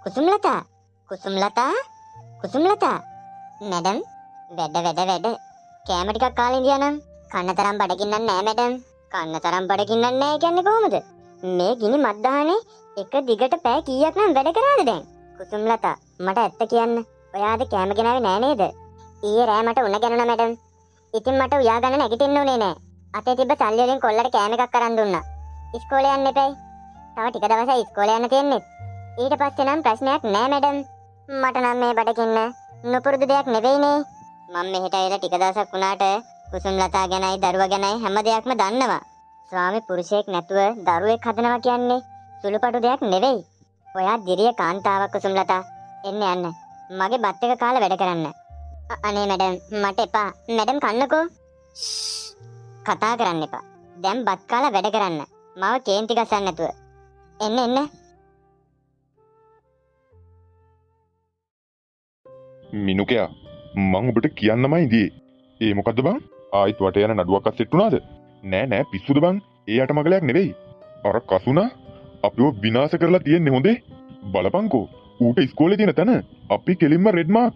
කුසුම්ලතා කුසුම්ලතා කුසුම්ලතා madam වැඩ කෑම ටිකක් කාලා ඉඳියානම් කන්න තරම් බඩගින්නක් නෑ මැඩම්. කන්න තරම් බඩගින්නක් නෑ කියන්නේ කොහොමද? මේ ගිනි මද්දානේ එක දිගට පැය කීයක් නම් වැඩ කරාද දැන්? කුසුම්ලතා මට ඇත්ත කියන්න. ඔයාද කෑම ගෙනාවේ නෑ නේද? ඊයේ රෑ මට උණ ගැනුණා මැඩම්. ඉතින් මට උයා ගන්න නැගිටින්න උනේ නෑ. අතේ තිබ්බ සල්ලි වලින් කොල්ලට කෑම එකක් අරන් දුන්නා. ඉස්කෝලේ යන්න එපයි. තව ටික දවසයි ඉස්කෝලේ යන්න තියෙන්නේ. ඊට පස්සේ නම් ප්‍රශ්නයක් නෑ මැඩම්. මට නම් මේ බඩගින්න නුපුරුදු දෙයක් නෙවෙයිනේ. මම මෙහෙට ඇවිල්ලා ටික දවසක් වුණාට කුසුම්ලතා ගැනයි දරුවා ගැනයි හැම දෙයක්ම දන්නවා. ස්වාමි පුරුෂයෙක් නැතුව දරුවෙක් හදනවා කියන්නේ සුළුපටු දෙයක් නෙවෙයි. ඔයා දිරිය කාන්තාවක් කුසුම්ලතා. එන්න යන්න. මගේ බත් එක කාලා වැඩ කරන්න. අනේ මැඩම් මට එපා. මැඩම් කන්නකෝ. කතා කරන්න එපා. දැන් බත් කාලා වැඩ කරන්න. මාව කේන්ති ගසන්න නැතුව. එන්න. මිනුකයා මං ඔබට කියන්නමයි ඉදී. ඒ මොකද්ද බං? ආයිත් වට යන නඩුවක් අස්සෙට් වුණාද? නෑ පිස්සුද බං? ඒ යට මගලයක් නෙවෙයි. අර කසුනා අපිව විනාශ කරලා තියෙන්නේ හොඳේ. බලපංකෝ ඌට ඉස්කෝලේ තියෙන තැන අපි කෙලින්ම රෙඩ් මාක්.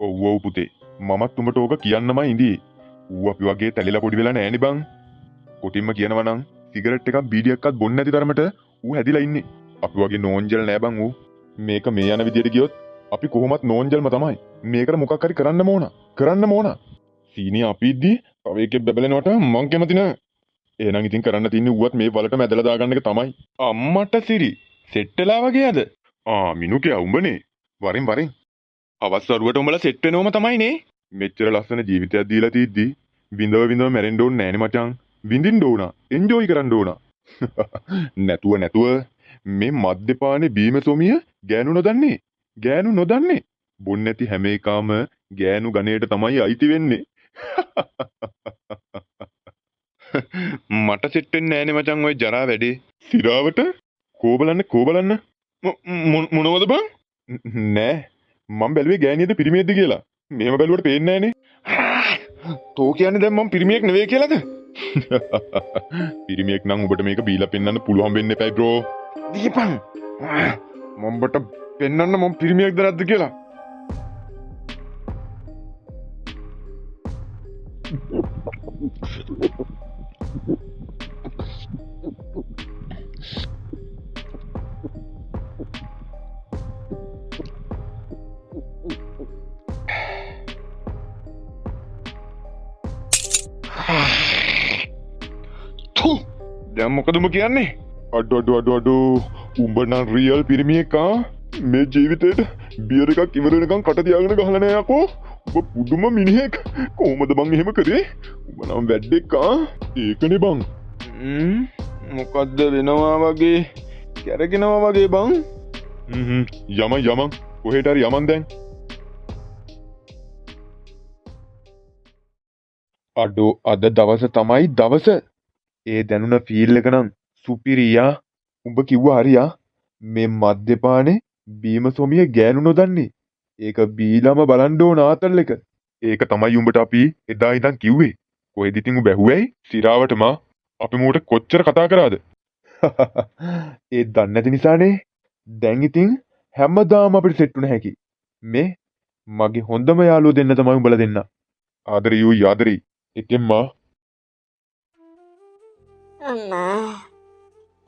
ඔව් පුතේ මමත් උඹට ඕක කියන්නමයි ඉදී. ඌ අපි වගේ තැලිලා පොඩි වෙලා නෑනේ බං. කොටින්ම කියනවා නම් සිගරට් එකක් බීඩියක්වත් බොන්නේ නැති තරමට ඌ හැදිලා ඉන්නේ. අපි වගේ නෝන්ජල් නෑ බං ඌ. මේක මේ යන විදියට ගියොත් අපි කොහොමත් නෝන්ජල්ම තමයි. මේකට මොකක් හරි කරන්න ඕන. සීනිය අපි ඉද්දි තව එකෙක් බබලනවට මං කැමති නෑ. එහෙනම් ඉතින් කරන්න තියන්නේ ඌවත් මේ වලට මැදලා දාගන්න එක තමයි. අම්මට සිරි සෙට් වෙලා වගේද? මිනුකයා උඹනේ. වරින් අවස්වරුවට උඹලා සෙට් වෙනවම තමයිනේ. මෙච්චර ලස්සන ජීවිතයක් දීලා තියද්දි විඳව මැරෙන්න ඕනේ නෑනේ මචං. විඳින්න ඕන. එන්ජොයි කරන්න ඕන. නැතුව මේ මද්දපානේ බීම සොමිය ගෑනු නොදන්නේ. බොන්නේ නැති හැම එකාම ගෑනු ගණයට තමයි අයිති වෙන්නේ. මට සෙට් වෙන්නේ නෑනේ මචං ඔය ජරා වැඩේ. සිරාවට කෝබලන්න මොනවද බං? නෑ මම බැලුවේ ගෑනියද පිරිමියෙක්ද කියලා. මේව බැලුවට පේන්නේ නෑනේ. තෝ කියන්නේ දැන් මම පිරිමියෙක් නෙවෙයි කියලාද? පිරිමියෙක් නම් ඔබට මේක බීලා පෙන්වන්න පුළුවන් වෙන්න එපයි බ්‍රෝ. දීපන්. මම්බට පෙන්වන්න මම පිරිමියෙක්ද නැද්ද කියලා. දැන් මොකද උඹ කියන්නේ? අඩු උඹ නම් රියල් පිරිමියෙක් ආ. මේ ජීවිතේට බියර් එකක් ඉවර වෙනකන් කට තියාගෙන ගහලා නෑ යකෝ. උඹ පුදුම මිනිහෙක්. කොහොමද බං එහෙම කරේ? උඹ නම් වැද්දෙක් ආ. ඒකනේ බං. මොකද්ද වෙනවා වගේ? කැරගෙනවා වගේ බං. යමන්. කොහෙට හරි යමන් දැන්. අඩෝ අද දවස තමයි දවස. ඒ දැනුන ෆීල් එක නම් සුපිරියා. උඹ කිව්වා හරියා. මේ මද්දපානේ බීම සොමිය ගෑනු නොදන්නේ. ඒක බීලම බලන්න ඕන ආතල් එක. ඒක තමයි උඹට අපි එදා ඉඳන් කිව්වේ. කොහෙද ඉතින් උඹ ඇහුවේයි? සිරාවටම අපි මූට කොච්චර කතා කරාද? ඒ දන්නේ නැති නිසානේ. දැන් ඉතින් හැමදාම අපිට සෙට් වෙන හැකි. මේ මගේ හොඳම යාළුවෝ දෙන්න තමයි උඹලා දෙන්න. ආදරි. ඉතින්මා අම්මා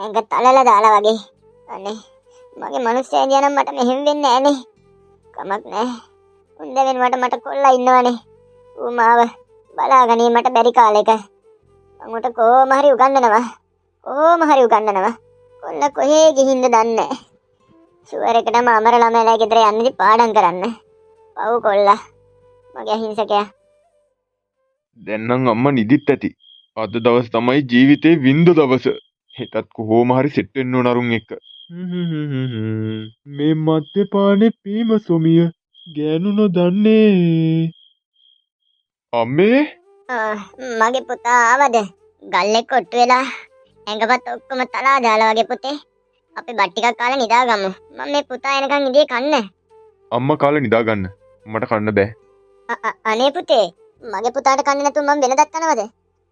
ඇඟ තලලා දාලා වගේ. අනේ මගේ මනුස්සයා දිහා නම් මට මෙහෙම වෙන්නේ නෑනේ. කමක් නෑ. උන්ද වෙනුවට මට කොල්ලා ඉන්නවනේ. ඌ මාව බලා ගැනීමට බැරි කාලෙක මම උට කොහොම හරි උගන්වනවා. කොල්ලා කොහේ ගිහින්ද දන්නේ නෑ. ෂුවර් එකටම අමර ළමයිලා ගෙදර යන්නේ පාඩම් කරන්න. පව් කොල්ලා. මගේ අහිංසකයා. දැන් නම් අම්මා නිදිත් ඇති. අද දවස් තමයි ජීවිතේ වින්ද දවස. හෙටත් කොහොම හරි සෙට් වෙන්න ඕන අරුන් එක්ක. මේ මද්දපානේ පීම සොමිය ගෑනු නොදන්නේ. අම්මේ මගේ පුතා ආවද? ගල්ලේ කොට්ටු වෙලා ඇඟපත් ඔක්කොම තලා දාලා වගේ පුතේ. අපි බත් ටිකක් කාලා නිදාගමු. මම මේ පුතා එනකන් ඉඳී කන්න. අම්මා කාලා නිදා ගන්න. මට කන්න බෑ. අනේ පුතේ මගේ පුතාට කන්නේ නැතුව මම වෙනදක් කනවද?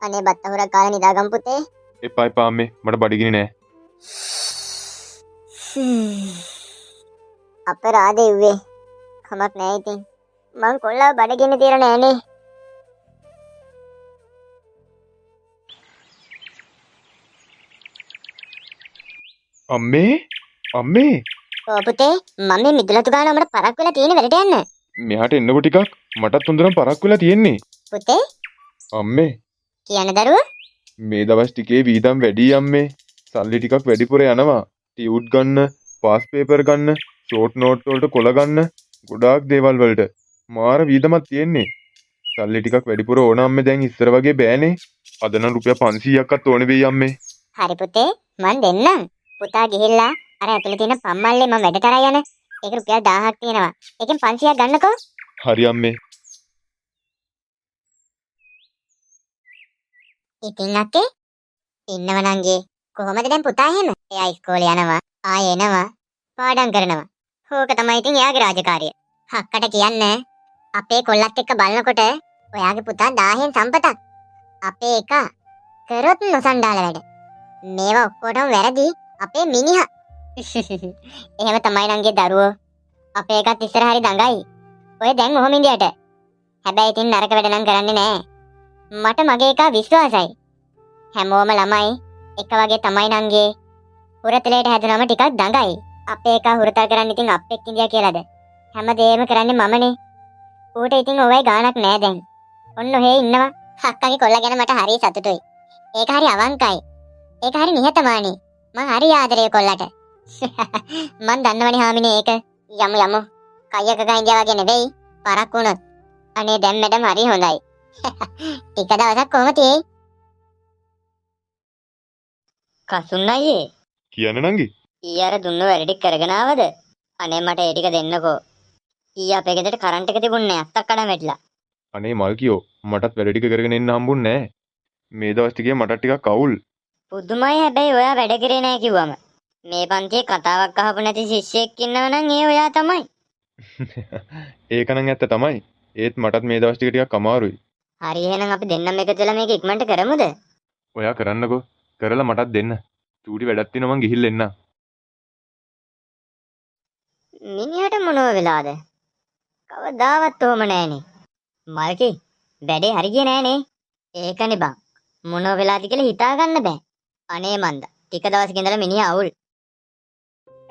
අනේ බත් අහුරක් කාලා නිදාගමු පුතේ. එපා අම්මේ මට බඩගිනි නෑ. අපරාධේ ව්වේ. කමක් නෑ ඉතින්. මං කොල්ලව බඩගින්න තියලා නෑනේ. අම්මේ අම්මේ ඕ පුතේ මම මේ මිදුලතු ගාන උඹට පරක් වෙලා තියෙන වැඩට යන්න. මෙහාට එන්නකො ටිකක් මටත් හොඳටම පරක් වෙලා තියෙන්නේ. පුතේ අම්මේ කියන දරුවා මේ දවස් ටිකේ වීදම් වැඩි අම්මේ. සල්ලි ටිකක් වැඩිපුර යනවා. ටියුට් ගන්න, පාස් පේපර් ගන්න, ෂෝට් නෝට් වලට කොළ ගන්න, ගොඩාක් දේවල් වලට මාර වීදමක් තියෙන්නේ. සල්ලි ටිකක් වැඩිපුර ඕන අම්මේ. දැන් ඉස්සර වගේ බෑනේ. අද නම් රුපියල් 500ක්වත් ඕනේ වෙයි අම්මේ. හරි පුතේ මං දෙන්නම්. පුතා ගිහිල්ලා අර ඇතුලේ තියෙන පම්මල්ලේ මම වැඩ කරා යන. ඒක රුපියල් 1000ක් තියෙනවා. ඒකෙන් 500ක් ගන්නකෝ. හරි අම්මේ. ඉතින් අක්කේ ඉන්නව නංගේ. කොහොමද දැන් පුතා එහෙම? එයා ඉස්කෝලේ යනවා, ආයෙ එනවා, පාඩම් කරනවා. ඕක තමයි ඉතින් එයාගේ රාජකාරිය. හක්කට කියන්නේ අපේ කොල්ලත් එක්ක බලනකොට ඔයාගේ පුතා 1000න් සම්පතක්. අපේ එක කරොත් නොසන්ඩාල වැඩ. මේවා ඔක්කොටම වැරදි අපේ මිනිහා. එහෙම තමයි නංගේ දරුවෝ. අපේ එකත් ඉස්සර හරි දඟයි. ඔය දැන් ඔහොම ඉඳියට. හැබැයි ඉතින් නරක වැඩ නම් කරන්නේ නෑ. මට මගේ එකා විශ්වාසයි. හැමෝම ළමයි එක වගේ තමයි නංගේ. හුරතලයට හැදුනම ටිකක් දඟයි. අපේ එකා හුරතල් කරන්න ඉතින් අපෙක් ඉඳියා කියලාද? හැමදේම කරන්නේ මමනේ. ඌට ඉතින් ඔවයි ගාණක් නෑ දැන්. ඔන්න ඔහේ ඉන්නවා. හක්කගේ කොල්ල ගැන මට හරි සතුටුයි. ඒක හරි අවංකයි. ඒක හරි නිහතමානී. මං හරි ආදරේ කොල්ලට. මං දන්නවනේ හාමිනේ ඒක. යමු යමු. කයක ගංජා වගේ නෙවෙයි. පරක් වුණොත්. අනේ දැන් මැඩම් හරි හොඳයි. ටික දවසක් කොහොම තියෙයි? කසුන් අයියේ. කියන්න නංගි. ඊ අර දුන්න වැඩ ටික කරගෙන ආවද? අනේ මට ඒ ටික දෙන්නකෝ. ඊ අපේ ගෙදරට කරන්ට් එක තිබුණේ නැහැ. අත්තක් කඩන් වැටිලා. අනේ මල්කියෝ මටත් වැඩ ටික කරගෙන එන්න හම්බුන්නේ නැහැ. මේ දවස් ටිකේ මටත් ටිකක් අවුල්. පුදුමයි හැබැයි ඔයා වැඩ කරේ නැහැ කිව්වම. මේ පන්තියේ කතාවක් අහපු නැති ශිෂ්‍යෙක් ඉන්නව නම් ඒ ඔයා තමයි. ඒක නම් ඇත්ත තමයි. ඒත් මටත් මේ දවස් ටික ටිකක් අමාරුයි. හරි එහෙනම් අපි දෙන්නම එකතු වෙලා මේක ඉක්මනට කරමුද? ඔයා කරන්නකෝ. කරලා මටත් දෙන්න. චූටි වැඩක් තියෙනවා මං ගිහිල්ලා එන්න. මිනිහට මොනව වෙලාද? කවදාවත් ඔහොම නෑනේ. මල්කි වැඩේ හරි ගියේ නෑනේ. ඒකනේ බං. මොනව වෙලාද කියලා හිතා ගන්න බෑ. අනේ මන්ද. ටික දවසක ඉඳලා මිනිහා අවුල්.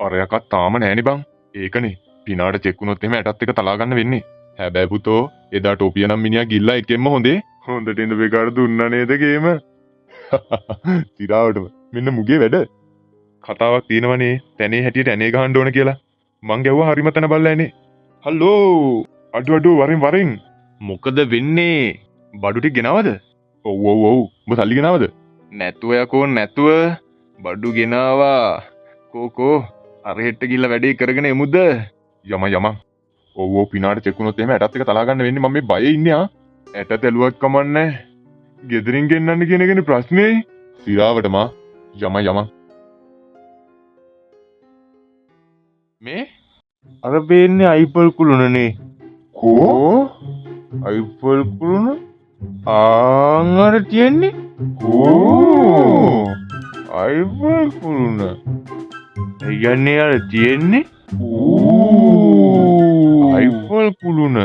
අර යකත් තාම නෑනේ බං. ඒකනේ. පිනාට චෙක් වුණොත් එහෙම ඇටත් එක තලා ගන්න වෙන්නේ. හැබැයි පුතෝ එදා ටෝපිය නම් මිනිහා ගිල්ලා එකෙන්ම හොඳේ. හොඳට ඉඳ බේකාර දුන්නා නේද ගේම? තිරාවටම මෙන්න මුගේ වැඩ. කතාවක් තියෙනවනේ තැනේ හැටියට ඇනේ ගහන්න ඕන කියලා. මං ගැව්වා හරිම තැන බලලා එනේ. හලෝ අඩු වරින් මොකද වෙන්නේ? බඩු ටික ගෙනවද? ඔව් ඔබ සල්ලි ගෙනවද? නැතුව යකෝ නැතුව බඩු ගෙනාවා. කෝකෝ අර හෙට්ට ගිහිල්ලා වැඩේ කරගෙන එමුද? යම ඔව් පිනාට චෙක් වුණොත් එහෙම ඇටත් එක තලා ගන්න වෙන්නේ. මම මේ බයේ ඉන්නේ ආ. ඇට තැලුවක් කමන්නේ. ගෙදරින් ගෙන්නන්න කියන එකනේ ප්‍රශ්නේ. සිරාවටම යම මේ අර බේන්නේ අයිපල් කුළුණනේ. කෝ අයිපල් කුළුණ ආංගර තියන්නේ. කෝ අයිපල් කුළුණ එයන්නේ අර තියන්නේ. ඕ අයිපල් කුළුණ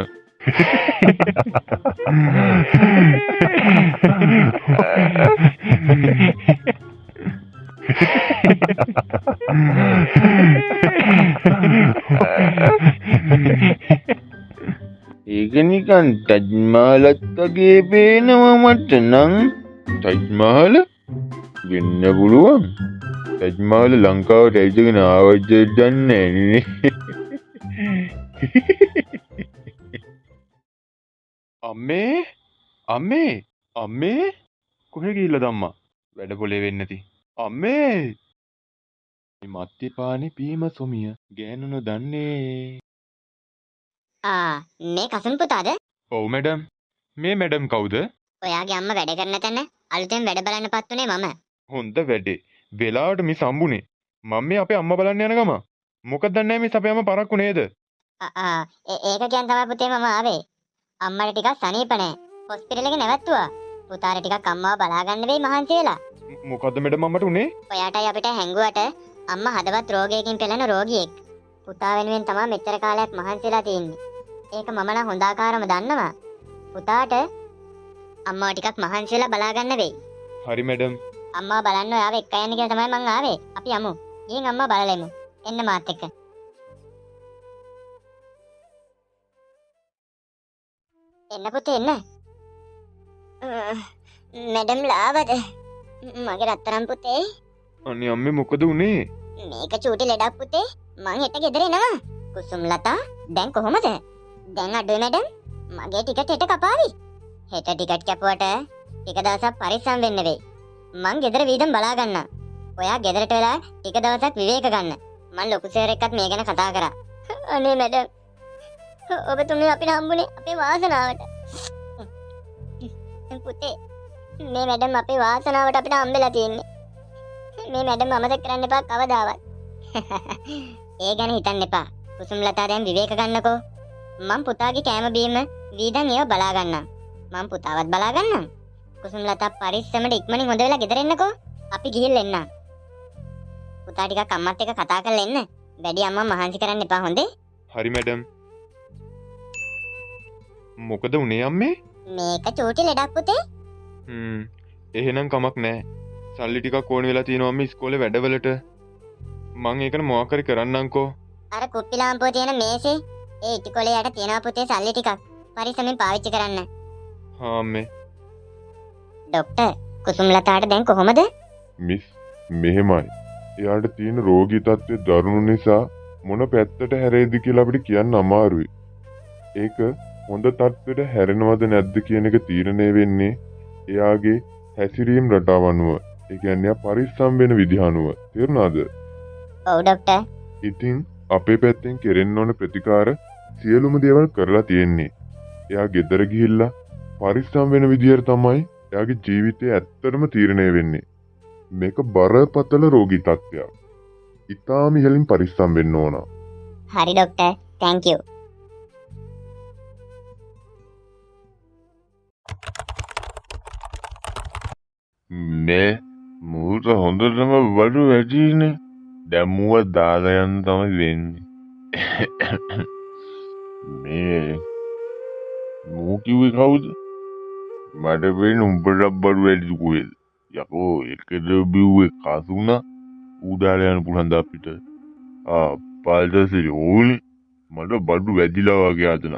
ඒක නිකන් ටජ්මාලත් වගේ පේනවා මට නම්. ටජ්මාල වෙන්න පුළුවන්. ටජ්මාල ලංකාවට ඇවිදගෙන ආවද දන්නේ නැහැ. අම්මේ කොහෙ ගිහිල්ලාද අම්මා? වැඩ පොලේ වෙන්නේ නැති. අම්මේ මේ මත්තිපානේ පීම සොමිය ගෑනුන දන්නේ. මේ කසුන් පුතාද? ඔව් මැඩම්. මේ මැඩම් කවුද? ඔයාගේ අම්මා වැඩ කරන තැන අලුතෙන් වැඩ බලන්න පත්ුනේ මම. හොඳ වැඩේ. වෙලාවට මේ සම්බුනේ. මම මේ අපේ අම්මා බලන්න යන ගම. මොකද දන්නේ මේ අපේ අම්මා පරක්කු නේද? ඒක කියන් තමයි පුතේ මම ආවේ. අම්මට ටිකක් සනීප නැහැ. හොස්පිටල් එකේ නැවතුවා. පුතාට ටිකක් අම්මාව බලා ගන්න වෙයි මහන්සි වෙලා. මොකද්ද මැඩම් අම්මට උනේ? ඔයාටයි අපිට හැංගුවට අම්මා හදවත් රෝගයකින් පෙළෙන රෝගියෙක්. පුතා වෙනුවෙන් තමයි මෙච්චර කාලයක් මහන්සිලා තියෙන්නේ. ඒක මම නම් හොඳ ආකාරම දන්නවා. පුතාට අම්මා ටිකක් මහන්සිලා බලා ගන්න වෙයි. හරි මැඩම්. අම්මා බලන්න ඔයාව එක්ක යන්න කියලා තමයි මං ආවේ. අපි යමු. ගිහින් අම්මා බලලෙමු. එන්න මාත් එක්ක. එන්න පුතේ එන්න. මැඩම් ලාවද? මගේ රත්තරන් පුතේ. අනේ අම්මේ මොකද උනේ? මේක චූටි ලෙඩක් පුතේ. මං හෙට ගෙදර එනවා. කුසුම්ලතා දැන් කොහොමද? දැන් අඩුයි මැඩම්. මගේ ටිකට් හෙට කපාවි. හෙට ටිකට් කැපුවට ටික දවසක් පරිස්සම් වෙන්න වෙයි. මං ගෙදර වීදම් බලා ගන්නම්. ඔයා ගෙදරට වෙලා ටික දවසක් විවේක ගන්න. මං ලොකු සර් එක්කත් මේ ගැන කතා කරා. අනේ මැඩම්. ඔබතුමිය අපිට හම්බුනේ අපේ වාසනාවට. පුතේ මේ මැඩම් අපේ වාසනාවට අපිට හම්බෙලා තියෙන්නේ. මේ මැඩම් අමතක කරන්න එපා කවදාවත්. ඒ ගැන හිතන්න එපා. කුසුම්ලතා දැන් විවේක ගන්නකෝ. මං පුතාගේ කෑම බීම වීදම් ඒව බලා ගන්නම්. මං පුතාවත් බලා ගන්නම්. කුසුම්ලතා පරිස්සමට ඉක්මනින් හොඳ වෙලා ගෙදර එන්නකෝ. අපි ගිහින් එන්න. පුතා ටිකක් අම්මත් එක්ක කතා කරලා එන්න. වැඩි අම්මා මහන්සි කරන්න එපා හොඳේ. හරි මැඩම්. මොකද උනේ අම්මේ? මේක චූටි ලෙඩක් පුතේ. එහෙනම් කමක් නෑ. සල්ලි ටිකක් ඕන වෙලා තියෙනවා අම්මේ ඉස්කෝලේ වැඩවලට. මං ඒකට මොකක් හරි කරන්නම්කෝ. අර කුප්පි ලාම්පුව තියෙන මේසේ ඒ ඉටිකොලේ යට තියෙනවා පුතේ සල්ලි ටිකක්. පරිස්සමෙන් පාවිච්චි කරන්න. හා අම්මේ. ડોක්ටර් කුසුම්ලතාට දැන් කොහොමද? මිස් මෙහෙමයි. එයාට තියෙන රෝගී තත්ත්වය දරුණු නිසා මොන පැත්තට හැරෙයිද කියලා අපිට කියන්න අමාරුයි. ඒක හොඳ තත්ත්වයට හැරෙනවද නැද්ද කියන එක තීරණය වෙන්නේ එයාගේ හැසිරීම් රටාව අනුව. ඒ කියන්නේ පරිස්සම් වෙන විදිහ අනුව. තේරුණාද? ඔව් ડોක්ටර්. ඉතින් අපේ පැත්තෙන් කෙරෙන්න ඕන ප්‍රතිකාර සියලුම දේවල් කරලා තියෙන්නේ. එයා ගෙදර ගිහිල්ලා පරිස්සම් වෙන විදියට තමයි එයාගේ ජීවිතය ඇත්තටම තීරණය වෙන්නේ. මේක බරපතල රෝගී තත්ත්වයක්. ඉතාම ඉහළින් පරිස්සම් වෙන්න ඕන. හරි ડોක්ටර්. thank you. මේ මූට හොඳටම බඩු වැඩිනේ. දැන් මුව දාලා යන්න තමයි වෙන්නේ. මේ මූ කිව්වේ කවුද? මට වෙන්නේ උඹට බඩු වැඩි කොහෙද? යකෝ එකද බිව්වේ කසුනා උදාලා යන්න පුළුවන් ද අපිට? පාල්දසිරි ඕනේ මට බඩු වැඩිලා වගේ අදන.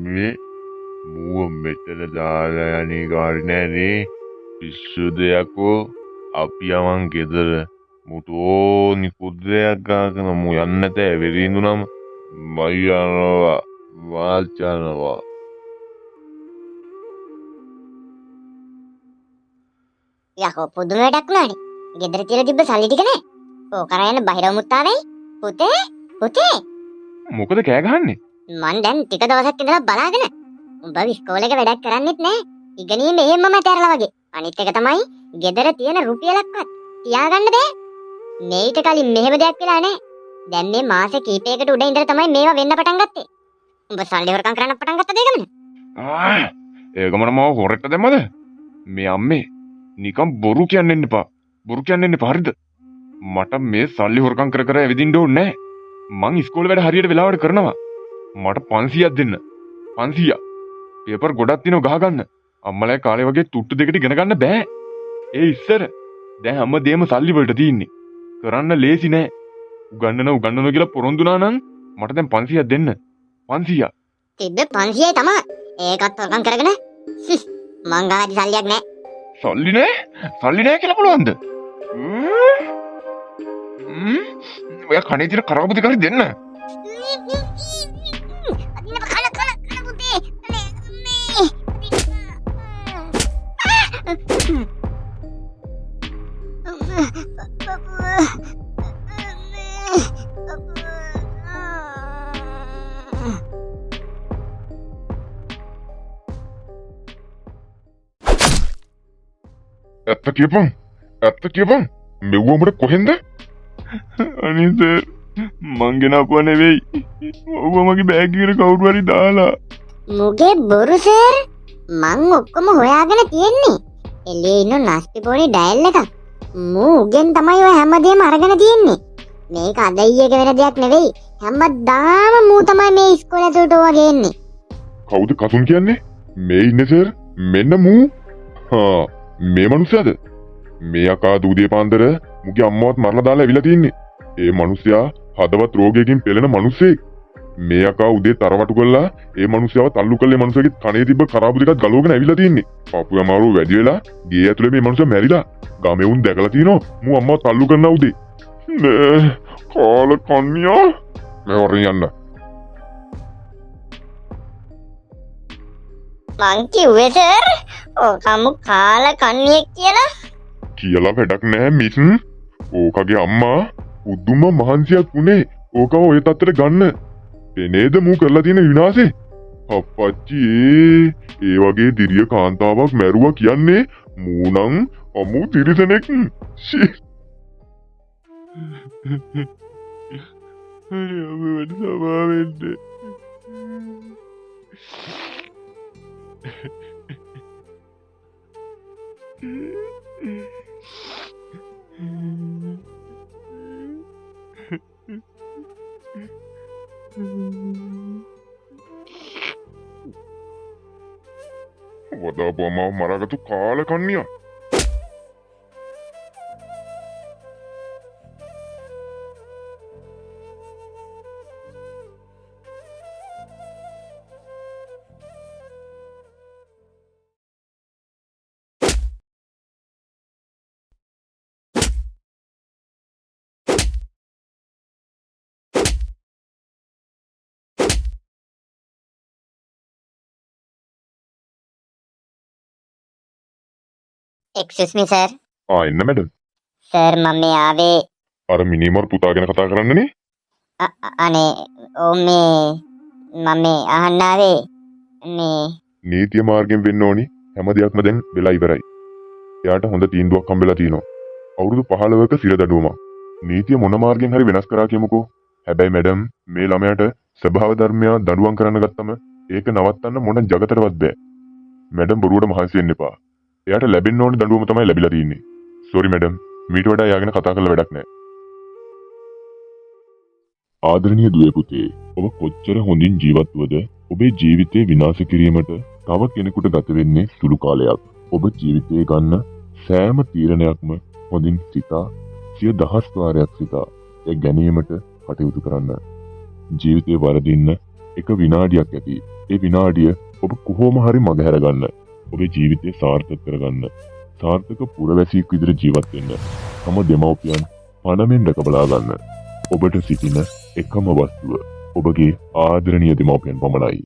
මේ මුව මෙතන දාලා යන්නේ කාරි නෑනේ. පිස්සුද යකෝ? අපි යමන් ගෙදර මුතෝ නිකුද්දයක් ගාගෙන මු යන්න නැතේ වෙරිඳුනම මයනවා වාචනවා. යකෝ පුදුම වැඩක් නානේ. ගෙදර තියලා තිබ්බ සල්ලි ටික නෑ. ඕක කරගෙන බහිරව මුත්තාවේ. පුතේ පුතේ මොකද කෑ ගහන්නේ? මං දැන් ටික දවසක් ඉඳලා බලාගෙන. උඹ ඉස්කෝලේ එක වැඩක් කරන්නෙත් නෑ. ඉගෙනීම එහෙම්මම ඇතැරලා වගේ. අනිත් එක තමයි ගෙදර තියෙන රුපියලක්වත් තියාගන්න බෑ. මේිට කලින් මෙහෙම දෙයක් වෙලා නෑ. දැන් මේ මාසේ කීපයකට උඩ ඉඳලා තමයි මේවා වෙන්න පටන් ගත්තේ. උඹ සල්ලි හොරකම් කරන්න පටන් ගත්තද ඒකමද? ඒකමන මාව හොරෙට්ට දැම්මද? මේ අම්මේ නිකම් බොරු කියන්න එපා. බොරු කියන්න එපා හරිද? මට මේ සල්ලි හොරකම් කර කර ඇවිදින්න ඕනේ නෑ. මං ඉස්කෝලේ වැඩ හරියට වෙලාවට කරනවා. මට 500ක් දෙන්න. 500. පේපර් ගොඩක් තියෙනවා ගහ ගන්න. අම්මලා කාලේ වගේ තුට්ටු දෙකට ඉගෙන ගන්න බෑ. ඒ ඉස්සර දැන් හැමදේම සල්ලි වලට තියෙන්නේ. කරන්න ලේසි නෑ. උගන්නනවා කියලා පොරොන්දුනා නම් මට දැන් 500ක් දෙන්න. 500. තිබ්බේ 500යි තමයි. ඒකත් හොරකම් කරගෙන මං ගාවදී සල්ලියක් නෑ. සල්ලි නෑ? සල්ලි නෑ කියලා පුළුවන්ද? ඔය කණේ තියෙන කරවපති කරි දෙන්න. ඇත්ත කියපන් මෙව්ව උඹට කොහෙන්ද? අනේ සර් මං ගෙනාපුවා නෙවෙයි. ඔව්ව මගේ බෑග් එකට කවුරු හරි දාලා. මුගේ බොරු සර්. මං ඔක්කොම හොයාගෙන තියෙන්නේ. එළියේ ඉන්න නස්ති පොඩි ඩයල් එකක්. මූගෙන් තමයි ඔය හැමදේම අරගෙන තියෙන්නේ. මේක අද ඊයේක වෙන දෙයක් නෙවෙයි. හැමදාම මූ තමයි මේ ඉස්කෝලේ ඇතුළට වගේ එන්නේ. කවුද කසුන් කියන්නේ? මේ ඉන්නේ සර්. මෙන්න මූ. හා මේ මනුස්සයාද? මේ අකා දූදේ පාන්දර මුගේ අම්මවත් මරලා දාලා ඇවිල්ලා තින්නේ. ඒ මනුස්සයා හදවත් රෝගයකින් පෙළෙන මනුස්සයෙක්. මේ අකා උදේ තරවටු කළා ඒ මනුස්සයාව තල්ලු කළේ මනුස්සයාගේ කනේ තිබ්බ කරාබු දෙකක් ගලවගෙන ඇවිල්ලා තින්නේ. පාපු යමාරු වැඩි වෙලා ගේ ඇතුලේ මේ මනුස්සයා මැරිලා. ගමේ උන් දැකලා තිනවා මූ අම්මව තල්ලු කරනවා උදේ. නේ කාල කන්‍යා මේ වරින් යන්න. මං කිව්වේ සර් ඔකම කාල කන්නියෙක් කියලා. කියලා වැඩක් නෑ මිස්. ඕකගේ අම්මා උදුම මහන්සියක් වුණේ ඕකව ඔය තත්තර ගන්න. එනේද මූ කරලා තියෙන විනාශේ. අප්පච්චි ඒ වගේ දිරිය කාන්තාවක් මැරුවා කියන්නේ මූ නම් අමු තිරිසනෙක්. හරි අපිට සමා වෙන්න. වදා බොමව මරාගත්තු කාල කන්‍යා. එක්ස්කියුස් මී සර්. එන්න මැඩම්. සර් මම මේ ආවේ අර මිනිමර් පුතා ගැන කතා කරන්නනේ. අනේ මේ මම මේ අහන්න ආවේ මේ නීතිය මාර්ගයෙන් වෙන්න ඕනි. හැම දෙයක්ම දැන් වෙලා ඉවරයි. එයාට හොඳ තීන්දුවක් හම්බෙලා තිනවා. අවුරුදු 15ක සිර දඬුවමක්. නීතිය මොන මාර්ගයෙන් හරි වෙනස් කරා කියමුකෝ. හැබැයි මැඩම් මේ ළමයාට ස්වභාව ධර්මය දඬුවම් කරන්න ගත්තම ඒක නවත්තන්න මොන జగතරවත් බෑ. මැඩම් බොරුවට මහන්සි වෙන්න එපා. එයාට ලැබෙන්න ඕනේ දඬුවම තමයි ලැබිලා තියෙන්නේ. Sorry madam. මීට වඩා එයාගෙන කතා කරලා වැඩක් නැහැ. ආදරණීය දුවේ පුතේ, ඔබ කොච්චර හොඳින් ජීවත් වුවද ඔබේ ජීවිතේ විනාශ කිරීමට තව කෙනෙකුට ගත වෙන්නේ සුළු කාලයක්. ඔබ ජීවිතේ ගන්න සෑම තීරණයක්ම හොඳින් සිතා, සිය දහස් වාරයක් සිතා ඒ ගැනීමට කටයුතු කරන්න. ජීවිතේ වරදින්න එක විනාඩියක් ඇති. ඒ විනාඩිය ඔබ කොහොම හරි මගහැර ගන්න. ඔබේ ජීවිතය සාර්ථක කරගන්න. සාර්ථක පුරවැසියෙක් විදිහට ජීවත් වෙන්න. තම දෙමව්පියන් පණමින් රැක බලා ගන්න. ඔබට සිටින එකම වස්තුව ඔබගේ ආදරණීය දෙමව්පියන් පමණයි.